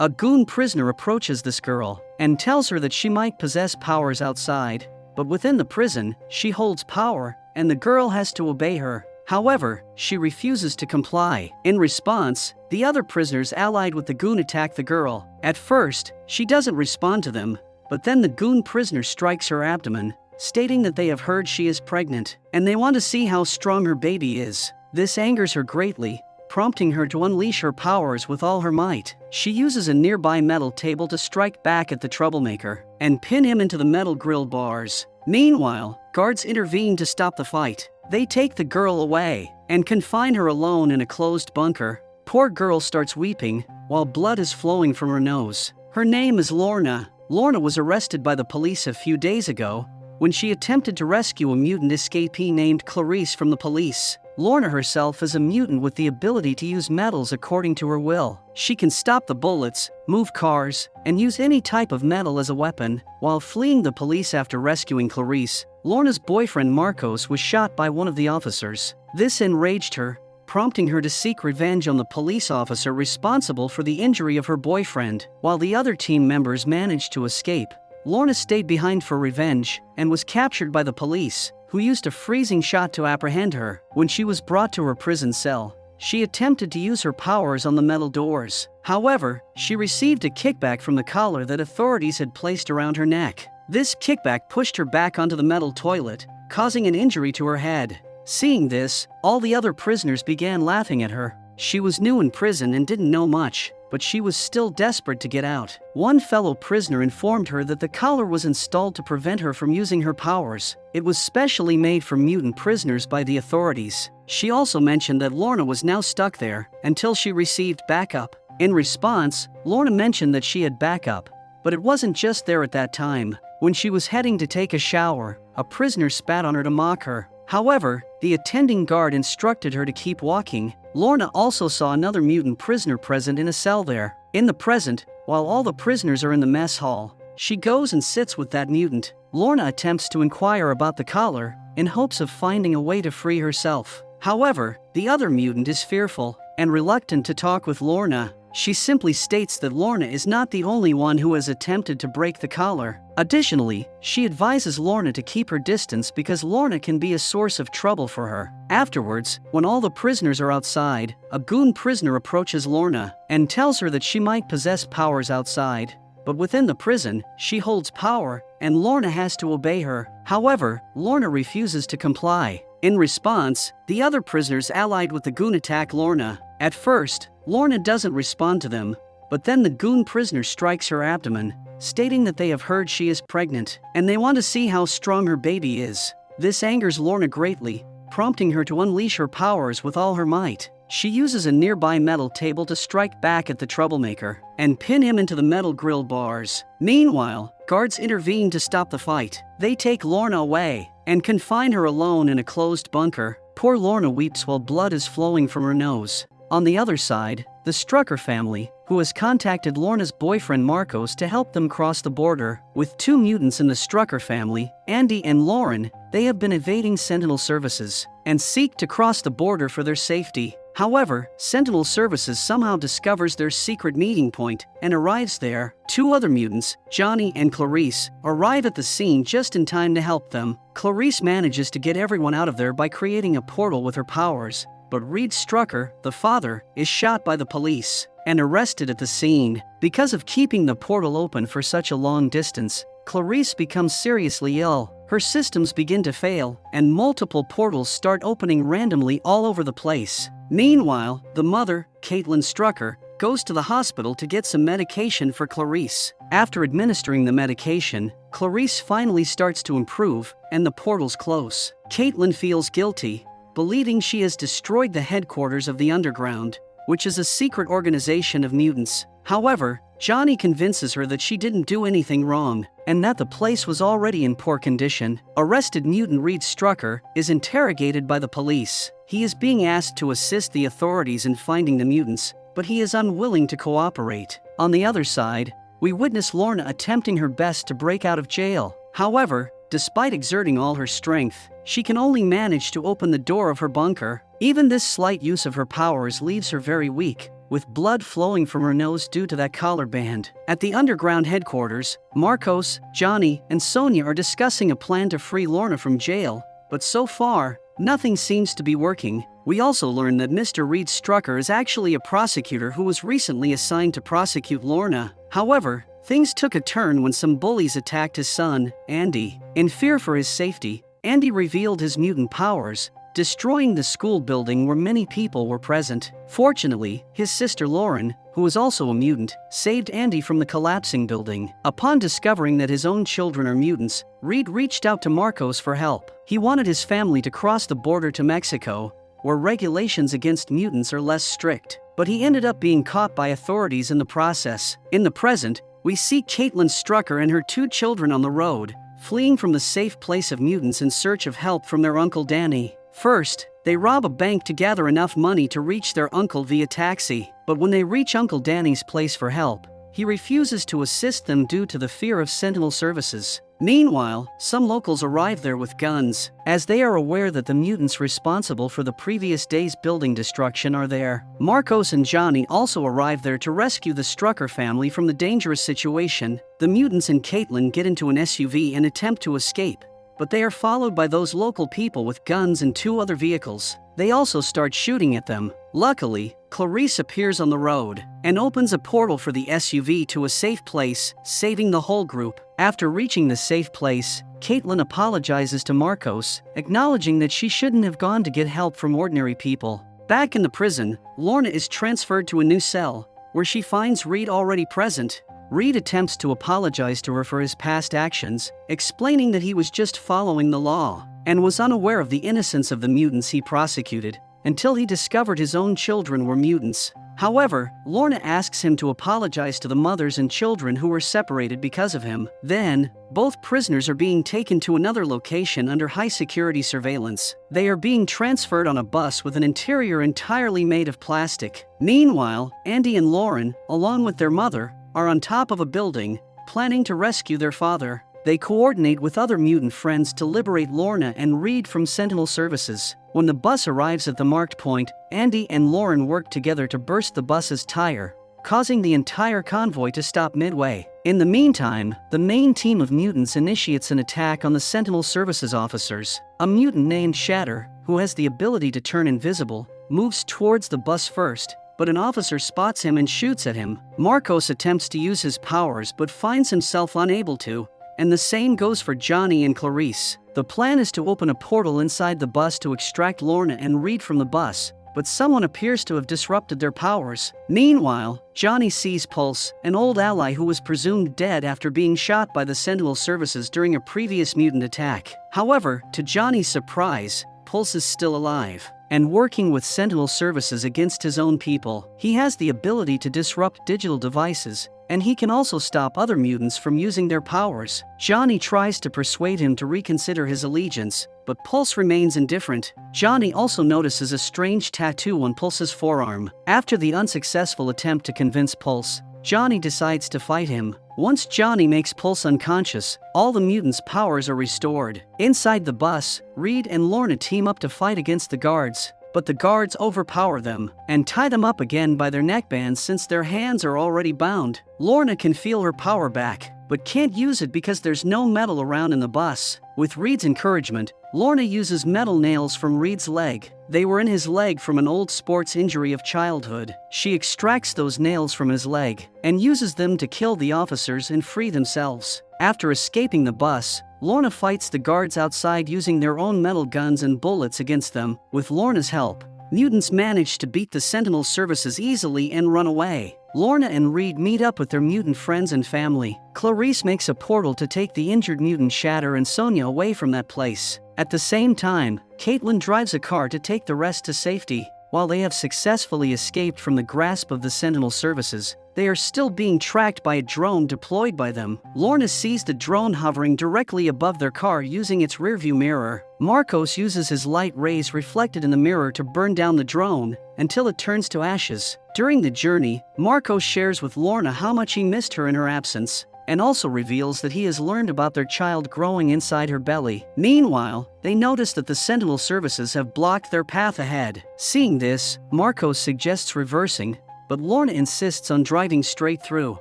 A goon prisoner approaches this girl and tells her that she might possess powers outside, but within the prison, she holds power, and the girl has to obey her. However, she refuses to comply. In response, the other prisoners allied with the goon attack the girl. At first, she doesn't respond to them, but then the goon prisoner strikes her abdomen, stating that they have heard she is pregnant, and they want to see how strong her baby is. This angers her greatly, prompting her to unleash her powers with all her might. She uses a nearby metal table to strike back at the troublemaker and pin him into the metal grill bars. Meanwhile, guards intervene to stop the fight. They take the girl away and confine her alone in a closed bunker. Poor girl starts weeping while blood is flowing from her nose. Her name is Lorna. Lorna was arrested by the police a few days ago when she attempted to rescue a mutant escapee named Clarice from the police. Lorna herself is a mutant with the ability to use metals according to her will. She can stop the bullets, move cars, and use any type of metal as a weapon. While fleeing the police after rescuing Clarice, Lorna's boyfriend Marcos was shot by one of the officers. This enraged her, prompting her to seek revenge on the police officer responsible for the injury of her boyfriend. While the other team members managed to escape, Lorna stayed behind for revenge and was captured by the police, who used a freezing shot to apprehend her. When she was brought to her prison cell, she attempted to use her powers on the metal doors. However, she received a kickback from the collar that authorities had placed around her neck. This kickback pushed her back onto the metal toilet, causing an injury to her head. Seeing this, all the other prisoners began laughing at her. She was new in prison and didn't know much, but she was still desperate to get out. One fellow prisoner informed her that the collar was installed to prevent her from using her powers. It was specially made for mutant prisoners by the authorities. She also mentioned that Lorna was now stuck there until she received backup. In response, Lorna mentioned that she had backup, but it wasn't just there at that time. When she was heading to take a shower, a prisoner spat on her to mock her. However, the attending guard instructed her to keep walking. Lorna also saw another mutant prisoner present in a cell there. In the present, while all the prisoners are in the mess hall, she goes and sits with that mutant. Lorna attempts to inquire about the collar in hopes of finding a way to free herself. However, the other mutant is fearful and reluctant to talk with Lorna. She simply states that Lorna is not the only one who has attempted to break the collar. Additionally, she advises Lorna to keep her distance because Lorna can be a source of trouble for her. Afterwards, when all the prisoners are outside, a goon prisoner approaches Lorna and tells her that she might possess powers outside, but within the prison, she holds power and Lorna has to obey her. However, Lorna refuses to comply. In response, the other prisoners allied with the goon attack Lorna. At first, Lorna doesn't respond to them, but then the goon prisoner strikes her abdomen, stating that they have heard she is pregnant, and they want to see how strong her baby is. This angers Lorna greatly, prompting her to unleash her powers with all her might. She uses a nearby metal table to strike back at the troublemaker and pin him into the metal grill bars. Meanwhile, guards intervene to stop the fight. They take Lorna away and confine her alone in a closed bunker. Poor Lorna weeps while blood is flowing from her nose. On the other side, the Strucker family, who has contacted Lorna's boyfriend Marcos to help them cross the border. With two mutants in the Strucker family, Andy and Lauren, they have been evading Sentinel services and seek to cross the border for their safety. However, Sentinel Services somehow discovers their secret meeting point and arrives there. Two other mutants, Johnny and Clarice, arrive at the scene just in time to help them. Clarice manages to get everyone out of there by creating a portal with her powers, but Reed Strucker, the father, is shot by the police and arrested at the scene. Because of keeping the portal open for such a long distance, Clarice becomes seriously ill. Her systems begin to fail, and multiple portals start opening randomly all over the place. Meanwhile, the mother, Caitlin Strucker, goes to the hospital to get some medication for Clarice. After administering the medication, Clarice finally starts to improve, and the portals close. Caitlin feels guilty, believing she has destroyed the headquarters of the Underground, which is a secret organization of mutants. However, Johnny convinces her that she didn't do anything wrong, and that the place was already in poor condition. Arrested mutant Reed Strucker is interrogated by the police. He is being asked to assist the authorities in finding the mutants, but he is unwilling to cooperate. On the other side, we witness Lorna attempting her best to break out of jail. However, despite exerting all her strength, she can only manage to open the door of her bunker. Even this slight use of her powers leaves her very weak, with blood flowing from her nose due to that collar band. At the underground headquarters, Marcos, Johnny, and Sonia are discussing a plan to free Lorna from jail, but so far, nothing seems to be working. We also learn that Mr. Reed Strucker is actually a prosecutor who was recently assigned to prosecute Lorna. However, things took a turn when some bullies attacked his son, Andy. In fear for his safety, Andy revealed his mutant powers, destroying the school building where many people were present. Fortunately, his sister Lauren, who was also a mutant, saved Andy from the collapsing building. Upon discovering that his own children are mutants, Reed reached out to Marcos for help. He wanted his family to cross the border to Mexico, where regulations against mutants are less strict, but he ended up being caught by authorities in the process. In the present, we see Caitlin Strucker and her 2 children on the road, fleeing from the safe place of mutants in search of help from their Uncle Danny. First, they rob a bank to gather enough money to reach their uncle via taxi, but when they reach Uncle Danny's place for help, he refuses to assist them due to the fear of Sentinel services. Meanwhile, some locals arrive there with guns, as they are aware that the mutants responsible for the previous day's building destruction are there. Marcos and Johnny also arrive there to rescue the Strucker family from the dangerous situation. The mutants and Caitlin get into an SUV and attempt to escape, but they are followed by those local people with guns and 2 other vehicles. They also start shooting at them. Luckily, Clarice appears on the road and opens a portal for the SUV to a safe place, saving the whole group. After reaching the safe place, Caitlin apologizes to Marcos, acknowledging that she shouldn't have gone to get help from ordinary people. Back in the prison, Lorna is transferred to a new cell, where she finds Reed already present. Reed attempts to apologize to her for his past actions, explaining that he was just following the law and was unaware of the innocence of the mutants he prosecuted until he discovered his own children were mutants. However, Lorna asks him to apologize to the mothers and children who were separated because of him. Then, both prisoners are being taken to another location under high-security surveillance. They are being transferred on a bus with an interior entirely made of plastic. Meanwhile, Andy and Lauren, along with their mother, are on top of a building, planning to rescue their father. They coordinate with other mutant friends to liberate Lorna and Reed from Sentinel services. When the bus arrives at the marked point, Andy and Lauren work together to burst the bus's tire, causing the entire convoy to stop midway. In the meantime, the main team of mutants initiates an attack on the Sentinel services officers. A mutant named Shatter, who has the ability to turn invisible, moves towards the bus first, but an officer spots him and shoots at him. Marcos attempts to use his powers but finds himself unable to, and the same goes for Johnny and Clarice. The plan is to open a portal inside the bus to extract Lorna and Reed from the bus, but someone appears to have disrupted their powers. Meanwhile, Johnny sees Pulse, an old ally who was presumed dead after being shot by the Sentinel services during a previous mutant attack. However, to Johnny's surprise, Pulse is still alive and working with Sentinel services against his own people. He has the ability to disrupt digital devices, and he can also stop other mutants from using their powers. Johnny tries to persuade him to reconsider his allegiance, but Pulse remains indifferent. Johnny also notices a strange tattoo on Pulse's forearm. After the unsuccessful attempt to convince Pulse, Johnny decides to fight him. Once Johnny makes Pulse unconscious, all the mutants' powers are restored. Inside the bus, Reed and Lorna team up to fight against the guards, but the guards overpower them and tie them up again by their neckbands since their hands are already bound. Lorna can feel her power back, but can't use it because there's no metal around in the bus. With Reed's encouragement, Lorna uses metal nails from Reed's leg. They were in his leg from an old sports injury of childhood. She extracts those nails from his leg and uses them to kill the officers and free themselves. After escaping the bus, Lorna fights the guards outside using their own metal guns and bullets against them. With Lorna's help, mutants manage to beat the Sentinel services easily and run away. Lorna and Reed meet up with their mutant friends and family. Clarice makes a portal to take the injured mutant Shatter and Sonia away from that place. At the same time, Caitlin drives a car to take the rest to safety. While they have successfully escaped from the grasp of the Sentinel services, they are still being tracked by a drone deployed by them. Lorna sees the drone hovering directly above their car using its rearview mirror. Marcos uses his light rays reflected in the mirror to burn down the drone until it turns to ashes. During the journey, Marcos shares with Lorna how much he missed her in her absence, and also reveals that he has learned about their child growing inside her belly. Meanwhile, they notice that the Sentinel services have blocked their path ahead. Seeing this, Marcos suggests reversing, but Lorna insists on driving straight through.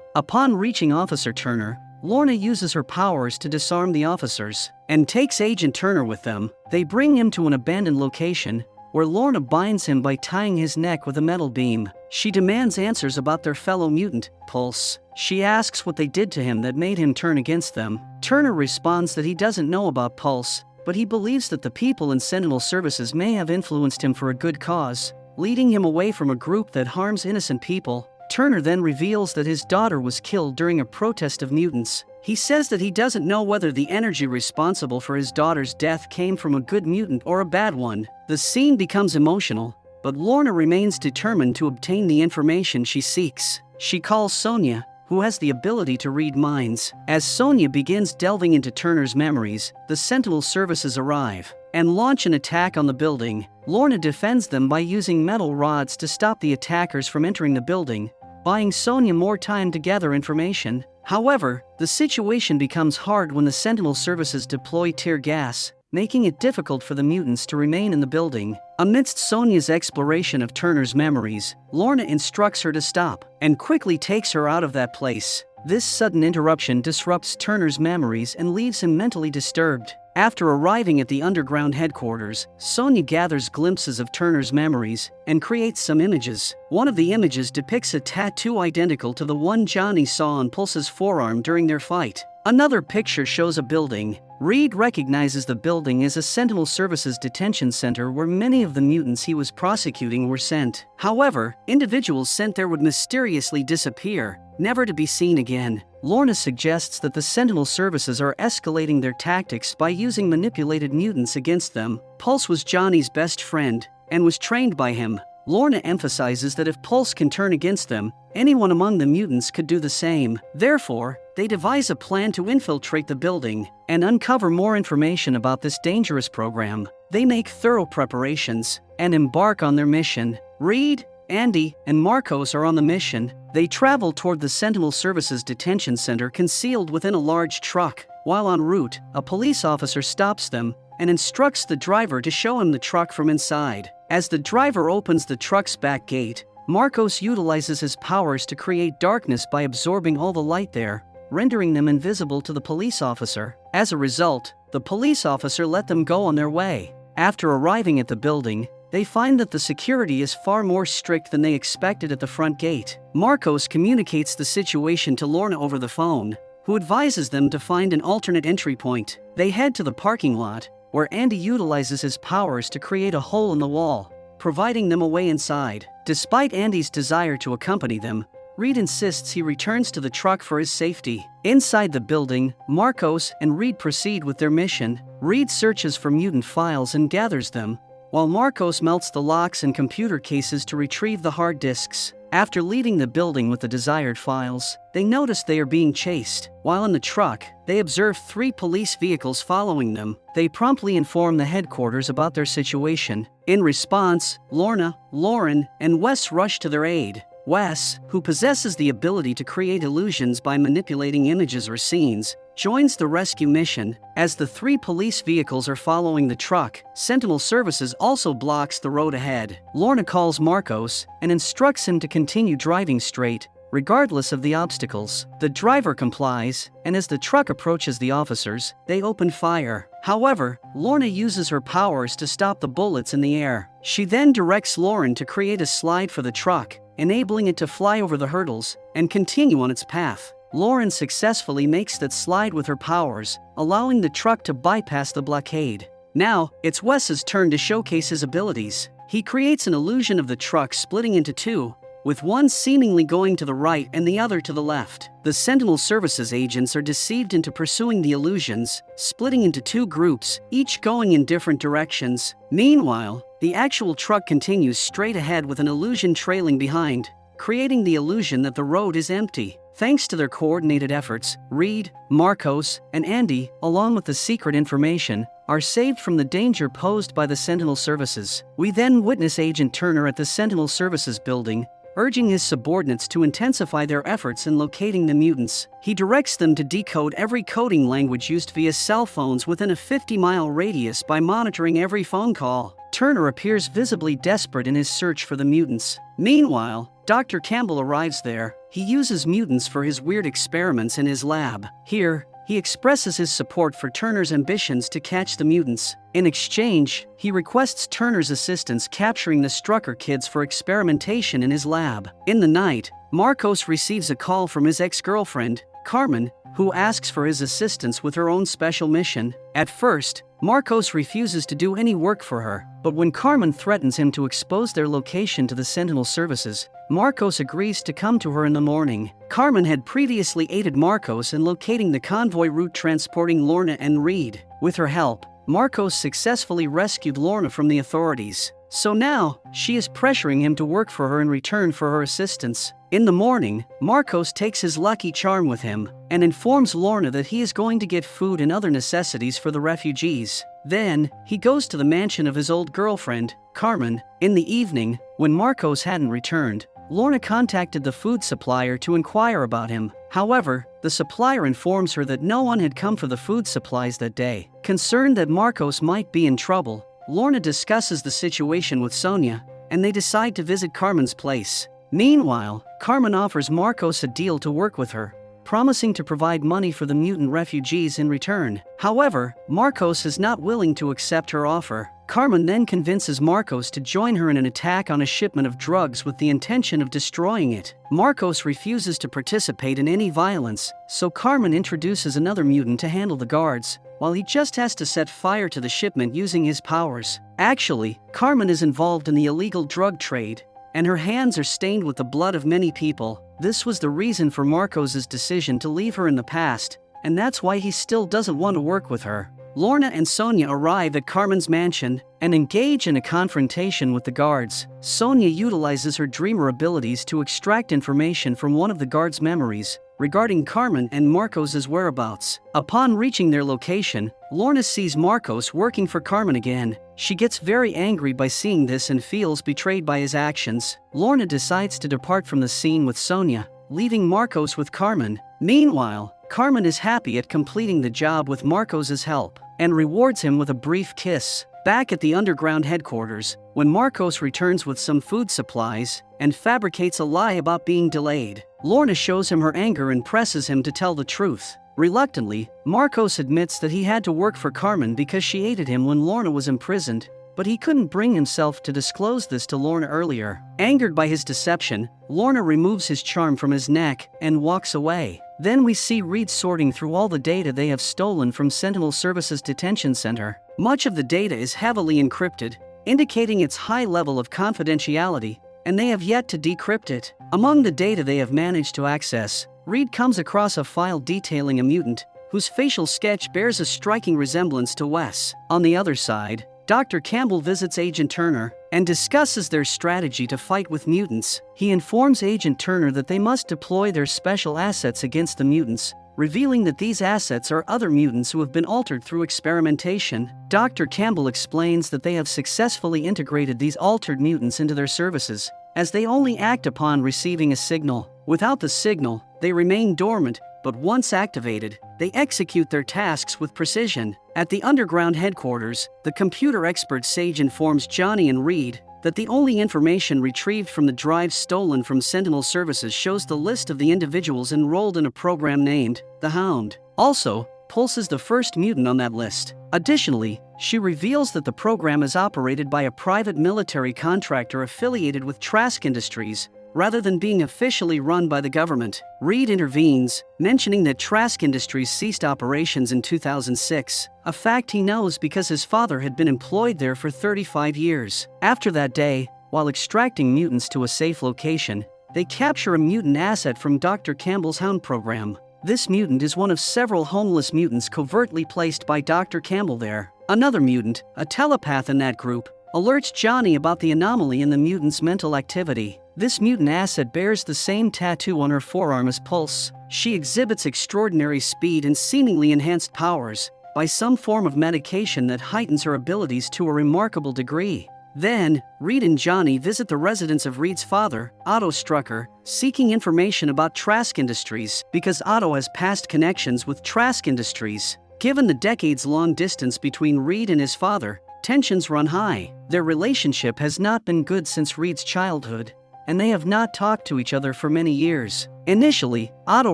Upon reaching Officer Turner, Lorna uses her powers to disarm the officers and takes Agent Turner with them. They bring him to an abandoned location where Lorna binds him by tying his neck with a metal beam. She demands answers about their fellow mutant, Pulse. She asks what they did to him that made him turn against them. Turner responds that he doesn't know about Pulse, but he believes that the people in Sentinel Services may have influenced him for a good cause, leading him away from a group that harms innocent people. Turner then reveals that his daughter was killed during a protest of mutants. He says that he doesn't know whether the energy responsible for his daughter's death came from a good mutant or a bad one. The scene becomes emotional, but Lorna remains determined to obtain the information she seeks. She calls Sonia, who has the ability to read minds. As Sonia begins delving into Turner's memories, the Sentinel Services arrive and launch an attack on the building. Lorna defends them by using metal rods to stop the attackers from entering the building, buying Sonia more time to gather information. However, the situation becomes hard when the Sentinel Services deploy tear gas, making it difficult for the mutants to remain in the building. Amidst Sonia's exploration of Turner's memories, Lorna instructs her to stop and quickly takes her out of that place. This sudden interruption disrupts Turner's memories and leaves him mentally disturbed. After arriving at the underground headquarters, Sonia gathers glimpses of Turner's memories and creates some images. One of the images depicts a tattoo identical to the one Johnny saw on Pulse's forearm during their fight. Another picture shows a building. Reed recognizes the building as a Sentinel Services detention center where many of the mutants he was prosecuting were sent. However, individuals sent there would mysteriously disappear, never to be seen again. Lorna suggests that the Sentinel Services are escalating their tactics by using manipulated mutants against them. Pulse was Johnny's best friend and was trained by him. Lorna emphasizes that if Pulse can turn against them, anyone among the mutants could do the same. Therefore, they devise a plan to infiltrate the building and uncover more information about this dangerous program. They make thorough preparations and embark on their mission. Reed, Andy, and Marcos are on the mission. They travel toward the Sentinel Services detention center concealed within a large truck. While en route, a police officer stops them and instructs the driver to show him the truck from inside. As the driver opens the truck's back gate, Marcos utilizes his powers to create darkness by absorbing all the light there, rendering them invisible to the police officer. As a result, the police officer let them go on their way. After arriving at the building, they find that the security is far more strict than they expected at the front gate. Marcos communicates the situation to Lorna over the phone, who advises them to find an alternate entry point. They head to the parking lot, where Andy utilizes his powers to create a hole in the wall, providing them a way inside. Despite Andy's desire to accompany them, Reed insists he returns to the truck for his safety. Inside the building, Marcos and Reed proceed with their mission. Reed searches for mutant files and gathers them, while Marcos melts the locks and computer cases to retrieve the hard disks. After leaving the building with the desired files, they notice they are being chased. While in the truck, they observe 3 police vehicles following them. They promptly inform the headquarters about their situation. In response, Lorna, Lauren, and Wes rush to their aid. Wes, who possesses the ability to create illusions by manipulating images or scenes, joins the rescue mission. As the 3 police vehicles are following the truck, Sentinel Services also blocks the road ahead. Lorna calls Marcos and instructs him to continue driving straight, regardless of the obstacles. The driver complies, and as the truck approaches the officers, they open fire. However, Lorna uses her powers to stop the bullets in the air. She then directs Lauren to create a slide for the truck, enabling it to fly over the hurdles and continue on its path. Lauren successfully makes that slide with her powers, allowing the truck to bypass the blockade. Now, it's Wes's turn to showcase his abilities. He creates an illusion of the truck splitting into 2, with one seemingly going to the right and the other to the left. The Sentinel Services agents are deceived into pursuing the illusions, splitting into 2 groups, each going in different directions. Meanwhile, the actual truck continues straight ahead with an illusion trailing behind, creating the illusion that the road is empty. Thanks to their coordinated efforts, Reed, Marcos, and Andy, along with the secret information, are saved from the danger posed by the Sentinel Services. We then witness Agent Turner at the Sentinel Services building, urging his subordinates to intensify their efforts in locating the mutants. He directs them to decode every coding language used via cell phones within a 50-mile radius by monitoring every phone call. Turner appears visibly desperate in his search for the mutants. Meanwhile, Dr. Campbell arrives there. He uses mutants for his weird experiments in his lab. Here, he expresses his support for Turner's ambitions to catch the mutants. In exchange, he requests Turner's assistance capturing the Strucker kids for experimentation in his lab. In the night, Marcos receives a call from his ex-girlfriend, Carmen, who asks for his assistance with her own special mission. At first, Marcos refuses to do any work for her, but when Carmen threatens him to expose their location to the Sentinel services, Marcos agrees to come to her in the morning. Carmen had previously aided Marcos in locating the convoy route transporting Lorna and Reed. With her help, Marcos successfully rescued Lorna from the authorities. So now, she is pressuring him to work for her in return for her assistance. In the morning, Marcos takes his lucky charm with him and informs Lorna that he is going to get food and other necessities for the refugees. Then, he goes to the mansion of his old girlfriend, Carmen. In the evening, when Marcos hadn't returned, Lorna contacted the food supplier to inquire about him. However, the supplier informs her that no one had come for the food supplies that day. Concerned that Marcos might be in trouble, Lorna discusses the situation with Sonia, and they decide to visit Carmen's place. Meanwhile, Carmen offers Marcos a deal to work with her, promising to provide money for the mutant refugees in return. However, Marcos is not willing to accept her offer. Carmen then convinces Marcos to join her in an attack on a shipment of drugs with the intention of destroying it. Marcos refuses to participate in any violence, so Carmen introduces another mutant to handle the guards, while he just has to set fire to the shipment using his powers. Actually, Carmen is involved in the illegal drug trade, and her hands are stained with the blood of many people. This was the reason for Marcos's decision to leave her in the past, and that's why he still doesn't want to work with her. Lorna and Sonia arrive at Carmen's mansion and engage in a confrontation with the guards. Sonia utilizes her dreamer abilities to extract information from one of the guards' memories regarding Carmen and Marcos's whereabouts. Upon reaching their location, Lorna sees Marcos working for Carmen again. She gets very angry by seeing this and feels betrayed by his actions. Lorna decides to depart from the scene with Sonia, leaving Marcos with Carmen. Meanwhile, Carmen is happy at completing the job with Marcos's help and rewards him with a brief kiss. Back at the underground headquarters, when Marcos returns with some food supplies and fabricates a lie about being delayed, Lorna shows him her anger and presses him to tell the truth. Reluctantly, Marcos admits that he had to work for Carmen because she aided him when Lorna was imprisoned, but he couldn't bring himself to disclose this to Lorna earlier. Angered by his deception, Lorna removes his charm from his neck and walks away. Then we see Reed sorting through all the data they have stolen from Sentinel Services Detention Center. Much of the data is heavily encrypted, indicating its high level of confidentiality, and they have yet to decrypt it. Among the data they have managed to access, Reed comes across a file detailing a mutant whose facial sketch bears a striking resemblance to Wes. On the other side, Dr. Campbell visits Agent Turner and discusses their strategy to fight with mutants. He informs Agent Turner that they must deploy their special assets against the mutants, revealing that these assets are other mutants who have been altered through experimentation. Dr. Campbell explains that they have successfully integrated these altered mutants into their services, as they only act upon receiving a signal. Without the signal, they remain dormant, but once activated, they execute their tasks with precision. At the underground headquarters, the computer expert Sage informs Johnny and Reed that the only information retrieved from the drive stolen from Sentinel Services shows the list of the individuals enrolled in a program named The Hound. Also, Pulse is the first mutant on that list. Additionally, she reveals that the program is operated by a private military contractor affiliated with Trask Industries, rather than being officially run by the government. Reed intervenes, mentioning that Trask Industries ceased operations in 2006, a fact he knows because his father had been employed there for 35 years. After that day, while extracting mutants to a safe location, they capture a mutant asset from Dr. Campbell's Hound program. This mutant is one of several homeless mutants covertly placed by Dr. Campbell there. Another mutant, a telepath in that group, alerts Johnny about the anomaly in the mutant's mental activity. This mutant asset bears the same tattoo on her forearm as Pulse. She exhibits extraordinary speed and seemingly enhanced powers by some form of medication that heightens her abilities to a remarkable degree. Then, Reed and Johnny visit the residence of Reed's father, Otto Strucker, seeking information about Trask Industries because Otto has past connections with Trask Industries. Given the decades-long distance between Reed and his father, tensions run high. Their relationship has not been good since Reed's childhood, and they have not talked to each other for many years. Initially, Otto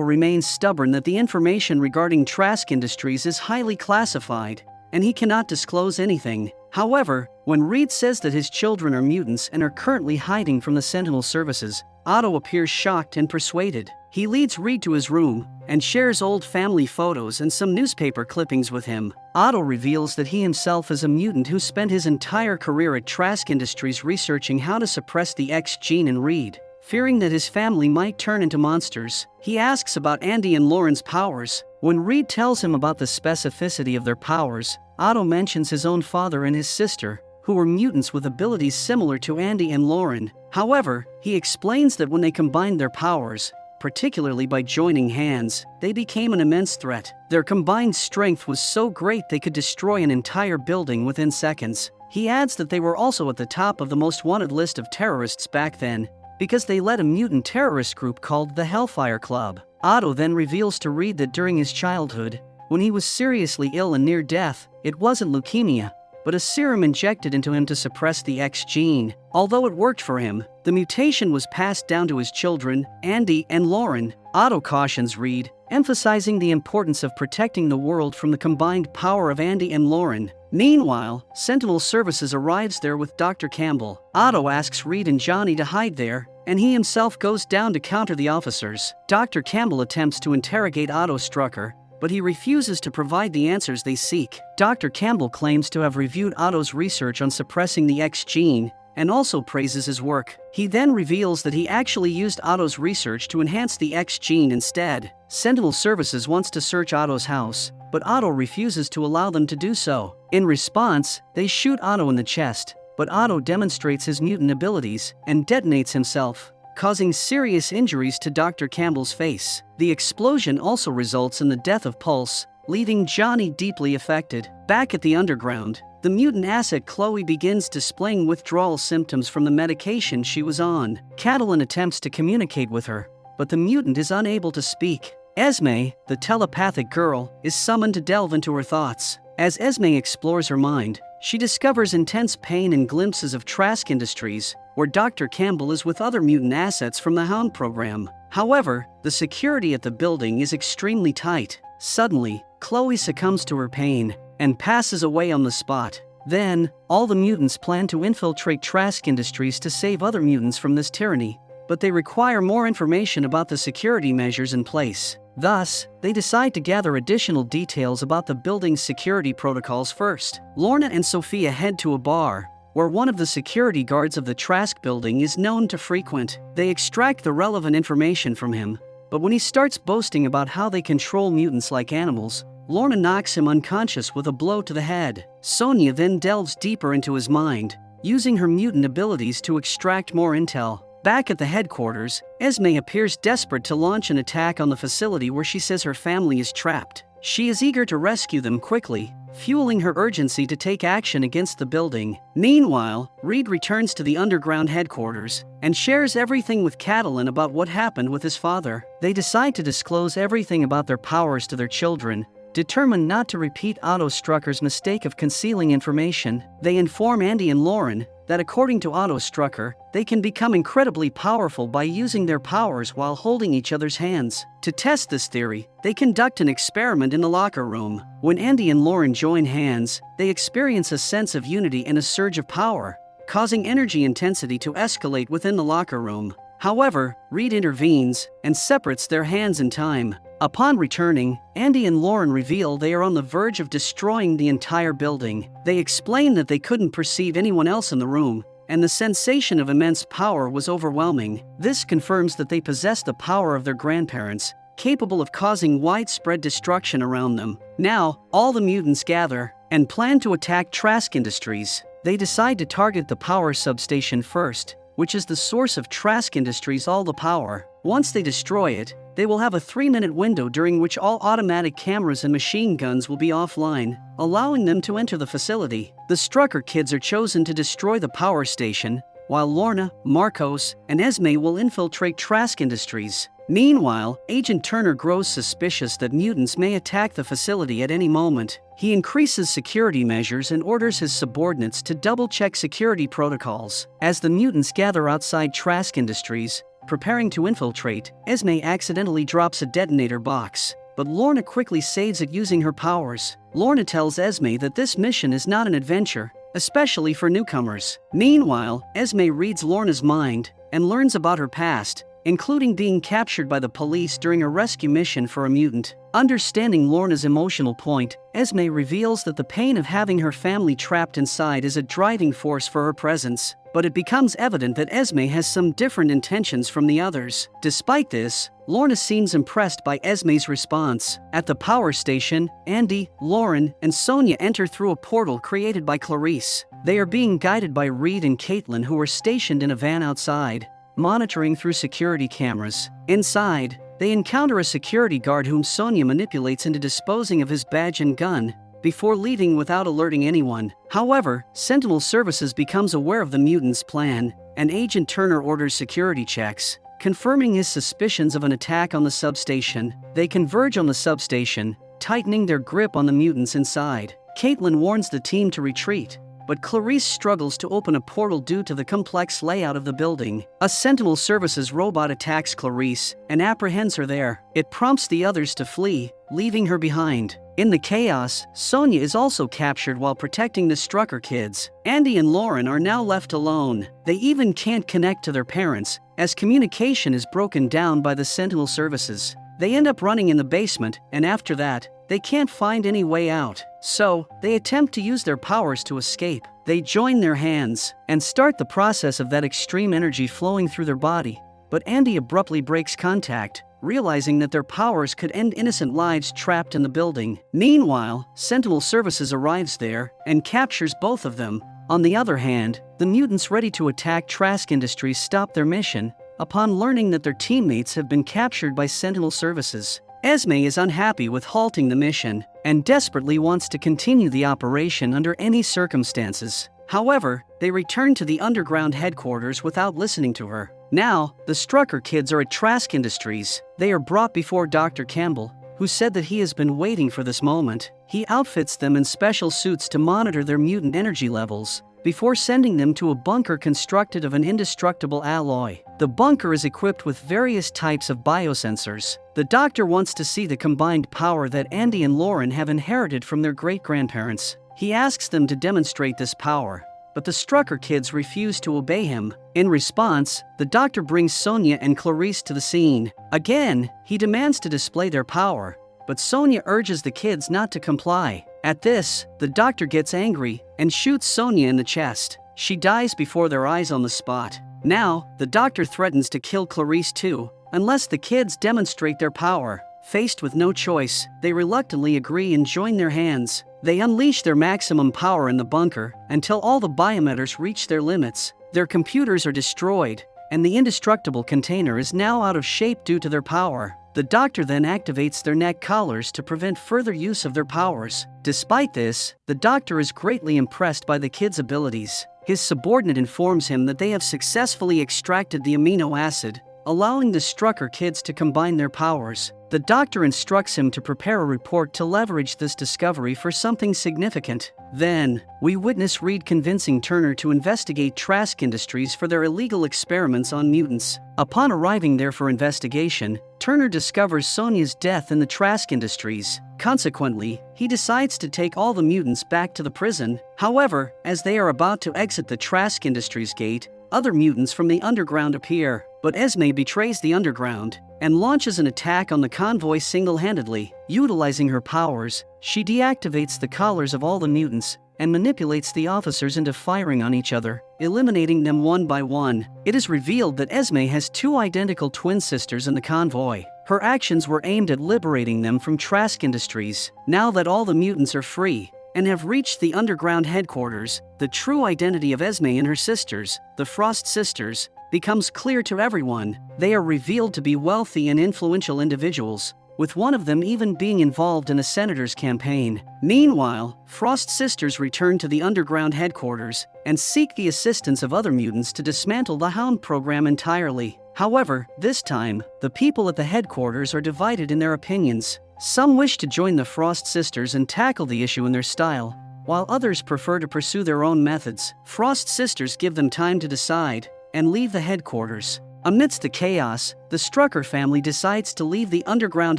remains stubborn that the information regarding Trask Industries is highly classified, and he cannot disclose anything. However, when Reed says that his children are mutants and are currently hiding from the Sentinel services, Otto appears shocked and persuaded. He leads Reed to his room and shares old family photos and some newspaper clippings with him. Otto reveals that he himself is a mutant who spent his entire career at Trask Industries researching how to suppress the X gene in Reed. Fearing that his family might turn into monsters, he asks about Andy and Lauren's powers. When Reed tells him about the specificity of their powers, Otto mentions his own father and his sister, who were mutants with abilities similar to Andy and Lauren. However, he explains that when they combined their powers, particularly by joining hands, they became an immense threat. Their combined strength was so great they could destroy an entire building within seconds. He adds that they were also at the top of the most wanted list of terrorists back then, because they led a mutant terrorist group called the Hellfire Club. Otto then reveals to Reed that during his childhood, when he was seriously ill and near death, it wasn't leukemia, but a serum injected into him to suppress the X gene. Although it worked for him, the mutation was passed down to his children, Andy and Lauren. Otto cautions Reed, emphasizing the importance of protecting the world from the combined power of Andy and Lauren. Meanwhile, Sentinel Services arrives there with Dr. Campbell. Otto asks Reed and Johnny to hide there, and he himself goes down to counter the officers. Dr. Campbell attempts to interrogate Otto Strucker, but he refuses to provide the answers they seek. Dr. Campbell claims to have reviewed Otto's research on suppressing the X gene, and also praises his work. He then reveals that he actually used Otto's research to enhance the X gene instead. Sentinel Services wants to search Otto's house, but Otto refuses to allow them to do so. In response, they shoot Otto in the chest, but Otto demonstrates his mutant abilities and detonates himself, causing serious injuries to Dr. Campbell's face. The explosion also results in the death of Pulse, leaving Johnny deeply affected. Back at the underground, the mutant asset Chloe begins displaying withdrawal symptoms from the medication she was on. Catalin attempts to communicate with her, but the mutant is unable to speak. Esme, the telepathic girl, is summoned to delve into her thoughts. As Esme explores her mind, she discovers intense pain and glimpses of Trask Industries, where Dr. Campbell is with other mutant assets from the Hound program. However, the security at the building is extremely tight. Suddenly, Chloe succumbs to her pain and passes away on the spot. Then, all the mutants plan to infiltrate Trask Industries to save other mutants from this tyranny, but they require more information about the security measures in place. Thus, they decide to gather additional details about the building's security protocols first. Lorna and Sophia head to a bar, where one of the security guards of the Trask building is known to frequent. They extract the relevant information from him, but when he starts boasting about how they control mutants like animals, Lorna knocks him unconscious with a blow to the head. Sonia then delves deeper into his mind, using her mutant abilities to extract more intel. Back at the headquarters, Esme appears desperate to launch an attack on the facility where she says her family is trapped. She is eager to rescue them quickly, fueling her urgency to take action against the building. Meanwhile, Reed returns to the underground headquarters and shares everything with Catalin about what happened with his father. They decide to disclose everything about their powers to their children. Determined not to repeat Otto Strucker's mistake of concealing information, they inform Andy and Lauren that according to Otto Strucker, they can become incredibly powerful by using their powers while holding each other's hands. To test this theory, they conduct an experiment in the locker room. When Andy and Lauren join hands, they experience a sense of unity and a surge of power, causing energy intensity to escalate within the locker room. However, Reed intervenes and separates their hands in time. Upon returning, Andy and Lauren reveal they are on the verge of destroying the entire building. They explain that they couldn't perceive anyone else in the room, and the sensation of immense power was overwhelming. This confirms that they possess the power of their grandparents, capable of causing widespread destruction around them. Now, all the mutants gather and plan to attack Trask Industries. They decide to target the power substation first, which is the source of Trask Industries' all the power. Once they destroy it, they will have a 3-minute window during which all automatic cameras and machine guns will be offline, allowing them to enter the facility. The Strucker kids are chosen to destroy the power station, while Lorna, Marcos, and Esme will infiltrate Trask Industries. Meanwhile, Agent Turner grows suspicious that mutants may attack the facility at any moment. He increases security measures and orders his subordinates to double-check security protocols. As the mutants gather outside Trask Industries, preparing to infiltrate, Esme accidentally drops a detonator box, but Lorna quickly saves it using her powers. Lorna tells Esme that this mission is not an adventure, especially for newcomers. Meanwhile, Esme reads Lorna's mind and learns about her past, including being captured by the police during a rescue mission for a mutant. Understanding Lorna's emotional point, Esme reveals that the pain of having her family trapped inside is a driving force for her presence, but it becomes evident that Esme has some different intentions from the others. Despite this, Lorna seems impressed by Esme's response. At the power station, Andy, Lauren, and Sonia enter through a portal created by Clarice. They are being guided by Reed and Caitlin, who are stationed in a van outside, monitoring through security cameras. Inside, they encounter a security guard whom Sonia manipulates into disposing of his badge and gun, before leaving without alerting anyone. However, Sentinel Services becomes aware of the mutants' plan, and Agent Turner orders security checks, confirming his suspicions of an attack on the substation. They converge on the substation, tightening their grip on the mutants inside. Caitlin warns the team to retreat, but Clarice struggles to open a portal due to the complex layout of the building. A Sentinel Services robot attacks Clarice and apprehends her there. It prompts the others to flee, leaving her behind. In the chaos, Sonia is also captured while protecting the Strucker kids. Andy and Lauren are now left alone. They even can't connect to their parents, as communication is broken down by the Sentinel Services. They end up running in the basement, and after that, they can't find any way out. So, they attempt to use their powers to escape. They join their hands and start the process of that extreme energy flowing through their body. But Andy abruptly breaks contact, realizing that their powers could end innocent lives trapped in the building. Meanwhile, Sentinel Services arrives there and captures both of them. On the other hand, the mutants ready to attack Trask Industries stop their mission upon learning that their teammates have been captured by Sentinel Services. Esme is unhappy with halting the mission and desperately wants to continue the operation under any circumstances. However, they return to the underground headquarters without listening to her. Now, the Strucker kids are at Trask Industries. They are brought before Dr. Campbell, who said that he has been waiting for this moment. He outfits them in special suits to monitor their mutant energy levels, before sending them to a bunker constructed of an indestructible alloy. The bunker is equipped with various types of biosensors. The doctor wants to see the combined power that Andy and Lauren have inherited from their great-grandparents. He asks them to demonstrate this power, but the Strucker kids refuse to obey him. In response, the doctor brings Sonia and Clarice to the scene. Again, he demands to display their power, but Sonia urges the kids not to comply. At this, the doctor gets angry and shoots Sonia in the chest. She dies before their eyes on the spot. Now, the doctor threatens to kill Clarice too, unless the kids demonstrate their power. Faced with no choice, they reluctantly agree and join their hands. They unleash their maximum power in the bunker until all the biometers reach their limits. Their computers are destroyed, and the indestructible container is now out of shape due to their power. The doctor then activates their neck collars to prevent further use of their powers. Despite this, the doctor is greatly impressed by the kids' abilities. His subordinate informs him that they have successfully extracted the amino acid, allowing the Strucker kids to combine their powers. The doctor instructs him to prepare a report to leverage this discovery for something significant. Then, we witness Reed convincing Turner to investigate Trask Industries for their illegal experiments on mutants. Upon arriving there for investigation, Turner discovers Sonia's death in the Trask Industries. Consequently, he decides to take all the mutants back to the prison. However, as they are about to exit the Trask Industries gate, other mutants from the underground appear, but Esme betrays the underground and launches an attack on the convoy single-handedly. Utilizing her powers, she deactivates the collars of all the mutants and manipulates the officers into firing on each other, eliminating them one by one. It is revealed that Esme has two identical twin sisters in the convoy. Her actions were aimed at liberating them from Trask Industries. Now that all the mutants are free and have reached the underground headquarters, the true identity of Esme and her sisters, the Frost sisters, becomes clear to everyone. They are revealed to be wealthy and influential individuals, with one of them even being involved in a senator's campaign. Meanwhile, Frost sisters return to the underground headquarters and seek the assistance of other mutants to dismantle the Hound program entirely. However, this time, the people at the headquarters are divided in their opinions. Some wish to join the Frost sisters and tackle the issue in their style, while others prefer to pursue their own methods. Frost sisters give them time to decide and leave the headquarters. Amidst the chaos, the Strucker family decides to leave the underground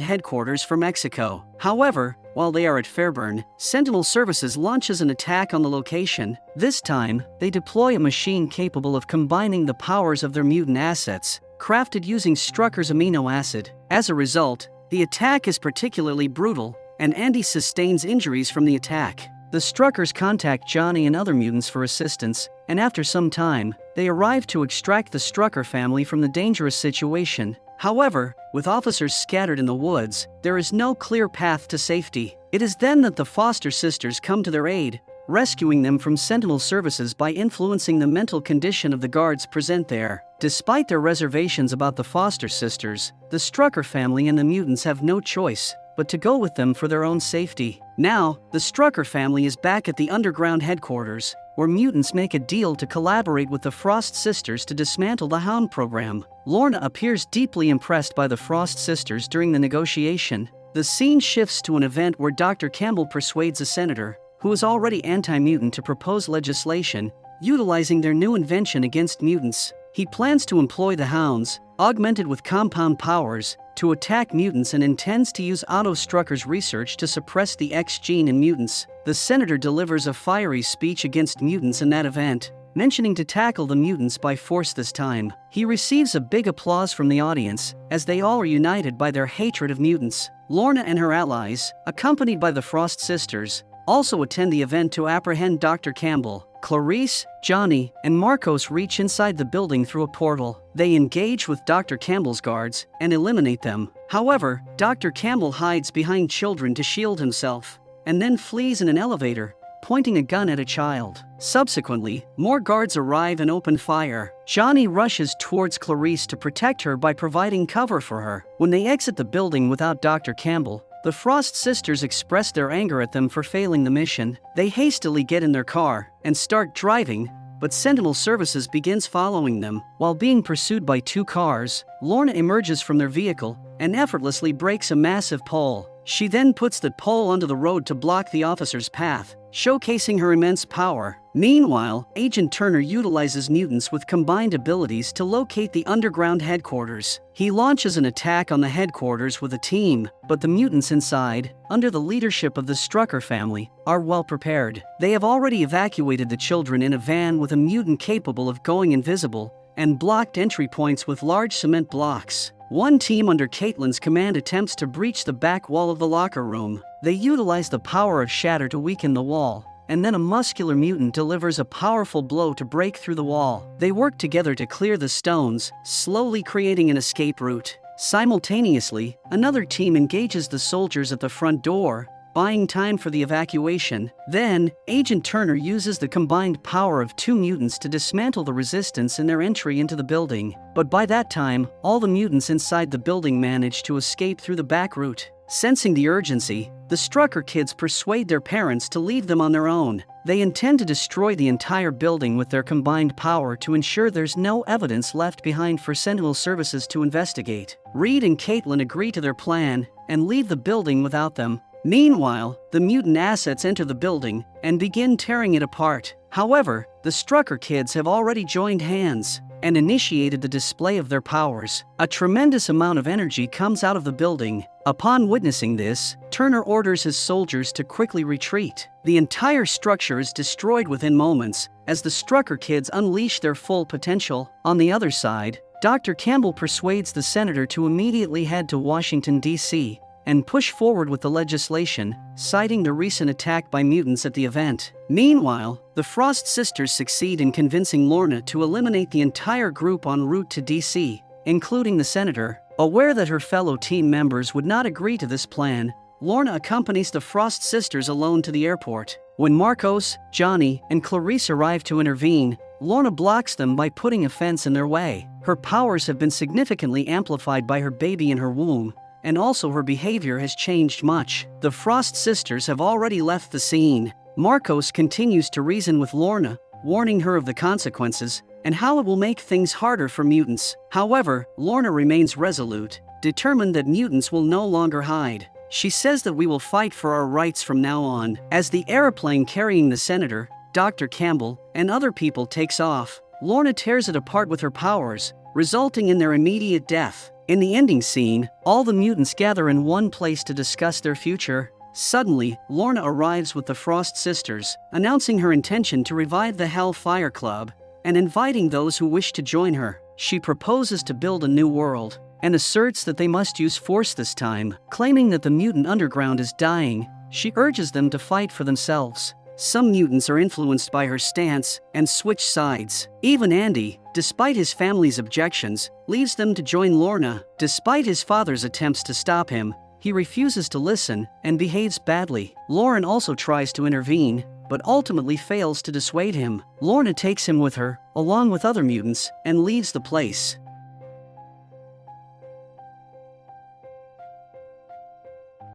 headquarters for Mexico. However, while they are at Fairburn, Sentinel Services launches an attack on the location. This time, they deploy a machine capable of combining the powers of their mutant assets, crafted using Strucker's amino acid. As a result, the attack is particularly brutal, and Andy sustains injuries from the attack. The Struckers contact Johnny and other mutants for assistance, and after some time, they arrive to extract the Strucker family from the dangerous situation. However, with officers scattered in the woods, there is no clear path to safety. It is then that the Foster sisters come to their aid, rescuing them from Sentinel Services by influencing the mental condition of the guards present there. Despite their reservations about the Foster sisters, the Strucker family and the mutants have no choice but to go with them for their own safety. Now, the Strucker family is back at the underground headquarters, where mutants make a deal to collaborate with the Frost sisters to dismantle the Hound program. Lorna appears deeply impressed by the Frost sisters during the negotiation. The scene shifts to an event where Dr. Campbell persuades a senator, who is already anti-mutant, to propose legislation, utilizing their new invention against mutants. He plans to employ the Hounds, augmented with compound powers, to attack mutants and intends to use Otto Strucker's research to suppress the X gene in mutants. The senator delivers a fiery speech against mutants in that event, mentioning to tackle the mutants by force this time. He receives a big applause from the audience, as they all are united by their hatred of mutants. Lorna and her allies, accompanied by the Frost sisters, also attend the event to apprehend Dr. Campbell. Clarice, Johnny, and Marcos reach inside the building through a portal. They engage with Dr. Campbell's guards and eliminate them. However, Dr. Campbell hides behind children to shield himself, and then flees in an elevator, pointing a gun at a child. Subsequently, more guards arrive and open fire. Johnny rushes towards Clarice to protect her by providing cover for her. When they exit the building without Dr. Campbell, the Frost sisters express their anger at them for failing the mission. They hastily get in their car and start driving, but Sentinel Services begins following them. While being pursued by two cars, Lorna emerges from their vehicle and effortlessly breaks a massive pole. She then puts the pole onto the road to block the officer's path, showcasing her immense power. Meanwhile, Agent Turner utilizes mutants with combined abilities to locate the underground headquarters. He launches an attack on the headquarters with a team, but the mutants inside, under the leadership of the Strucker family, are well prepared. They have already evacuated the children in a van with a mutant capable of going invisible, and blocked entry points with large cement blocks. One team under Caitlin's command attempts to breach the back wall of the locker room. They utilize the power of Shatter to weaken the wall, and then a muscular mutant delivers a powerful blow to break through the wall. They work together to clear the stones, slowly creating an escape route. Simultaneously, another team engages the soldiers at the front door, buying time for the evacuation. Then, Agent Turner uses the combined power of two mutants to dismantle the resistance in their entry into the building. But by that time, all the mutants inside the building manage to escape through the back route. Sensing the urgency, the Strucker kids persuade their parents to leave them on their own. They intend to destroy the entire building with their combined power to ensure there's no evidence left behind for Sentinel Services to investigate. Reed and Caitlin agree to their plan and leave the building without them. Meanwhile, the mutant assets enter the building and begin tearing it apart. However, the Strucker kids have already joined hands and initiated the display of their powers. A tremendous amount of energy comes out of the building. Upon witnessing this, Turner orders his soldiers to quickly retreat. The entire structure is destroyed within moments as the Strucker kids unleash their full potential. On the other side, Dr. Campbell persuades the senator to immediately head to Washington, D.C., and push forward with the legislation, citing the recent attack by mutants at the event. Meanwhile, the Frost sisters succeed in convincing Lorna to eliminate the entire group en route to DC, including the senator. Aware that her fellow team members would not agree to this plan, Lorna accompanies the Frost sisters alone to the airport. When Marcos, Johnny, and Clarice arrive to intervene, Lorna blocks them by putting a fence in their way. Her powers have been significantly amplified by her baby in her womb, and also her behavior has changed much. The Frost sisters have already left the scene. Marcos continues to reason with Lorna, warning her of the consequences and how it will make things harder for mutants. However, Lorna remains resolute, determined that mutants will no longer hide. She says that we will fight for our rights from now on. As the airplane carrying the senator, Dr. Campbell, and other people takes off, Lorna tears it apart with her powers, resulting in their immediate death. In the ending scene, all the mutants gather in one place to discuss their future. Suddenly, Lorna arrives with the Frost sisters, announcing her intention to revive the Hellfire Club and inviting those who wish to join her. She proposes to build a new world and asserts that they must use force this time. Claiming that the mutant underground is dying, she urges them to fight for themselves. Some mutants are influenced by her stance and switch sides. Even Andy, despite his family's objections, leaves them to join Lorna. Despite his father's attempts to stop him, he refuses to listen and behaves badly. Lauren also tries to intervene, but ultimately fails to dissuade him. Lorna takes him with her, along with other mutants, and leaves the place.